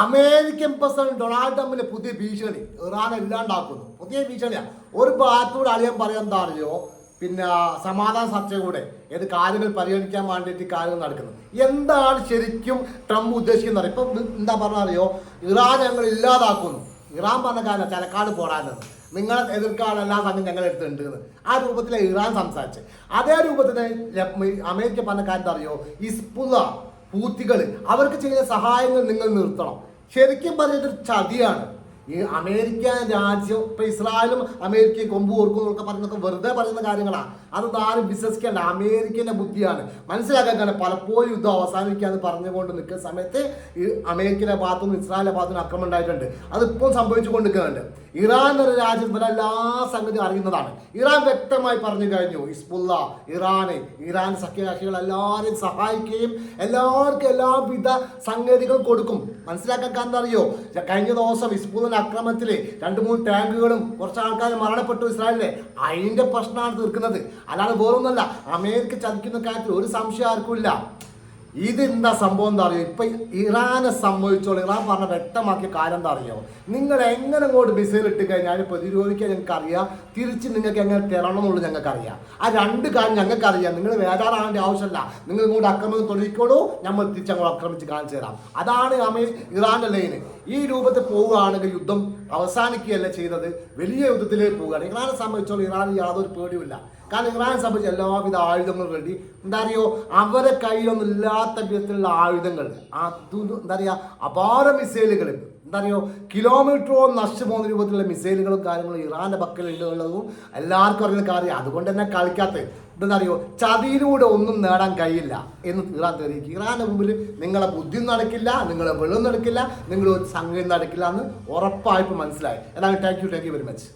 American president Donald ട്രംപിന്റെ പുതിയ ഭീഷണി ഇറാൻ ഇല്ലാണ്ടാക്കുന്നു. പുതിയ ഭീഷണിയാണ്. ഒരു ഭാഗത്തൂടെ അളിയൻ പറയാൻ എന്താ അറിയോ, പിന്നെ സമാധാന ചർച്ചകൂടെ ഏത് കാര്യങ്ങൾ പരിഗണിക്കാൻ വേണ്ടിയിട്ട് കാര്യങ്ങൾ നടക്കുന്നത്. എന്താണ് ശരിക്കും ട്രംപ് ഉദ്ദേശിക്കുന്നത്? ഇപ്പം എന്താ പറഞ്ഞാൽ അറിയോ, ഇറാൻ ഞങ്ങൾ ഇല്ലാതാക്കുന്നു. ഇറാൻ പറഞ്ഞ കാര്യം ചലക്കാട് പോടാനെന്ന്, നിങ്ങളെ എതിർക്കാനുള്ള എല്ലാ സംഘം ഞങ്ങൾ എടുത്തിട്ടുണ്ട്. ആ രൂപത്തിലെ ഇറാൻ സംസാരിച്ച് അതേ രൂപത്തിൽ അമേരിക്ക പറഞ്ഞ കാര്യം അറിയോ, ഹിസ്ബുള്ള പൂത്തികൾ അവർക്ക് ചെയ്യുന്ന സഹായങ്ങൾ നിങ്ങൾ നിർത്തണം. ശരിക്കും പറഞ്ഞിട്ടൊരു ചതിയാണ്. ഈ അമേരിക്കൻ രാജ്യം ഇപ്പൊ ഇസ്രായേലും അമേരിക്കയും കൊമ്പ് ഓർക്കുന്നതൊക്കെ പറയുന്നതൊക്കെ വെറുതെ പറയുന്ന കാര്യങ്ങളാണ്. അത് ആരും വിശ്വസിക്കേണ്ട. അമേരിക്കന്റെ ബുദ്ധിയാണ്. മനസ്സിലാക്കാൻ പലപ്പോഴും യുദ്ധം അവസാനിക്കാന്ന് പറഞ്ഞുകൊണ്ട് നിൽക്കുന്ന സമയത്ത് ഈ അമേരിക്കയുടെ ഭാഗത്തുനിന്ന് ഇസ്രായേലിന്റെ ഭാഗത്തുനിന്ന് ആക്രമണം ഉണ്ടായിട്ടുണ്ട്. അതിപ്പോൾ സംഭവിച്ചു കൊണ്ടിരിക്കുന്നുണ്ട്. ഇറാൻ എന്ന രാജ്യം ഇവരെ എല്ലാ സംഗതി അറിയുന്നതാണ്. ഇറാൻ വ്യക്തമായി പറഞ്ഞു കഴിഞ്ഞു, ഹിസ്ബുള്ള ഇറാൻ സഖ്യകക്ഷികൾ എല്ലാവരെയും സഹായിക്കുകയും എല്ലാവർക്കും എല്ലാവിധ സംഗതികളും കൊടുക്കും. മനസ്സിലാക്കാൻ എന്താ അറിയോ, കഴിഞ്ഞ ദിവസം ഹിസ്ബുള്ള അക്രമത്തിൽ 2-3 ടാങ്കുകളും കുറച്ച് ആൾക്കാർ മരണപ്പെട്ടു ഇസ്രായേലിലെ. അതിന്റെ പ്രശ്നമാണ് തീർക്കുന്നത്. അല്ലാതെ വേറൊന്നല്ല. അമേരിക്ക ചതിക്കുന്ന കാര്യത്തിൽ ഒരു സംശയം ആർക്കും ഇല്ല. ഇതെന്താ സംഭവം എന്താ അറിയോ, ഇപ്പൊ ഇറാനെ സംഭവിച്ചോളൂ. ഇറാൻ പറഞ്ഞ വ്യക്തമാക്കിയ കാര്യം എന്താ അറിയോ, നിങ്ങൾ എങ്ങനെ അങ്ങോട്ട് മിസൈൽ ഇട്ട് കഴിഞ്ഞാൽ പ്രതിരോധിക്കാൻ ഞങ്ങൾക്ക് അറിയാം, തിരിച്ച് നിങ്ങൾക്ക് എങ്ങനെ തരണം എന്നുള്ളത് ഞങ്ങൾക്ക് അറിയാം. ആ 2 കാര്യം ഞങ്ങൾക്ക് അറിയാം. നിങ്ങൾ വേദാറാകേണ്ട ആവശ്യമില്ല. നിങ്ങൾ ഇങ്ങോട്ട് ആക്രമണം തുടങ്ങിക്കോളൂ, നമ്മൾ തിരിച്ചങ്ങോട്ട് ആക്രമിച്ച് കാണിച്ചു തരാം. അതാണ് ഇറാന്റെ ലൈന്. ഈ രൂപത്തിൽ പോവുകയാണെങ്കിൽ യുദ്ധം അവസാനിക്കുകയല്ല ചെയ്തത്, വലിയ യുദ്ധത്തിലേക്ക് പോവുകയാണ്. ഇറാനെ സംബന്ധിച്ചോളം ഇറാന് യാതൊരു പേടിയുമില്ല. കാരണം ഇറാനെ സംബന്ധിച്ച് എല്ലാവിധ ആയുധങ്ങളും റെഡി. എന്താ അറിയോ, അവരെ കയ്യിലൊന്നും ഇല്ലാത്ത വിധത്തിലുള്ള ആയുധങ്ങൾ, എന്താ പറയുക, അപാര മിസൈലുകൾ, എന്താ പറയുക, കിലോമീറ്ററോളം നഷ്ടു പോകുന്ന രൂപത്തിലുള്ള മിസൈലുകളും കാര്യങ്ങളും ഇറാന്റെ പക്കലുള്ളതും എല്ലാവർക്കും അറിയുന്ന കാര്യം. അതുകൊണ്ട് തന്നെ കളിക്കാത്ത എന്താ അറിയോ, ചതിയിലൂടെ ഒന്നും നേടാൻ കഴിയില്ല എന്ന് ഇറാൻ തെളിയിക്കും. ഇറാന്റെ മുമ്പിൽ നിങ്ങളെ ബുദ്ധി നടക്കില്ല, നിങ്ങളെ വെള്ളം നടക്കില്ല, നിങ്ങൾ ഒരു സംഗതി നടക്കില്ല എന്ന് ഉറപ്പായിട്ട് മനസ്സിലായി. എല്ലാവരും താങ്ക് യു വെരി മച്ച്.